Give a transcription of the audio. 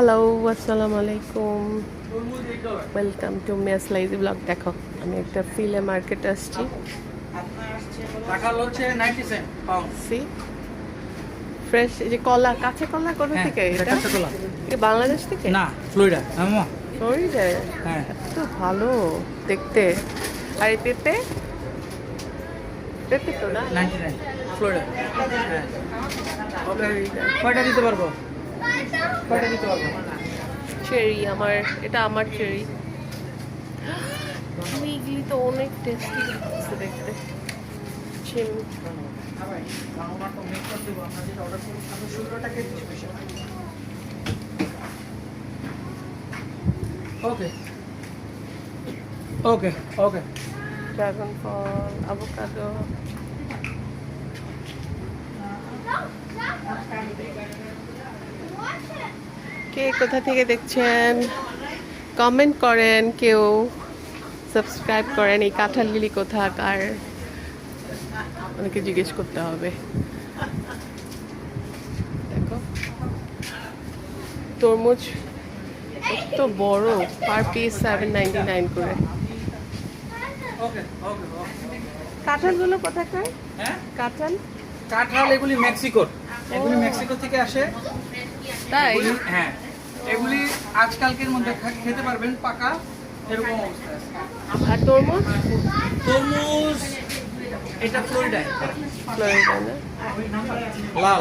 Hello, আসসালামু আলাইকুম। Welcome to মিয়াস লাইজি ব্লগ। দেখো, আমি একটা ফিলে মার্কেট আসছি। কাঁঠাল হচ্ছে 90 সেন্ট পাউন্ড। সি ফ্রেশ এই যে কলা, কাঁচা কলা কোথা থেকে? এটা কাঁচা কলা কি বাংলাদেশ থেকে? না, ফ্লোরিডা। মামা ফ্লোরিডা? হ্যাঁ, এত ভালো দেখতে। আর এই পেঁপে, পেঁপে তো না 99 ফ্লোরিডা। হ্যাঁ, ফ্লোরিডা। কয়টা দিতে পারবো? কয়টা দিতে পারবো? চেরি, আমার এটা আমার চেরি। এগুলি তো অনেক টেস্টি লাগছে দেখতে। চিম ওকে ওকে ওকে। ড্রাগন ফল, আভোকাডো। কে কোথা থেকে দেখছেন কমেন্ট করেন, কেউ সাবস্ক্রাইব করেন। এই কাঁঠাল লিলি কোথাকার অনেকে জিজ্ঞেস করতে হবে। দেখো তরমুজ কত বড়, পার পিস 7.99 করে। ওকে ওকে। কাঁঠালগুলো কোথাকার? হ্যাঁ, কাঁঠাল কাঁঠাল এগুলি মেক্সিকোর। এগুলি মেক্সিকো থেকে আসে। তাই? হ্যাঁ, এগুলি আজকালকের মধ্যে খেতে পারবেন পাকা, এরকম অবস্থা আছে। আর তরমুজ? তরমুজ এটা ফ্লোরিডায় ফ্লোরিডা না? লাল।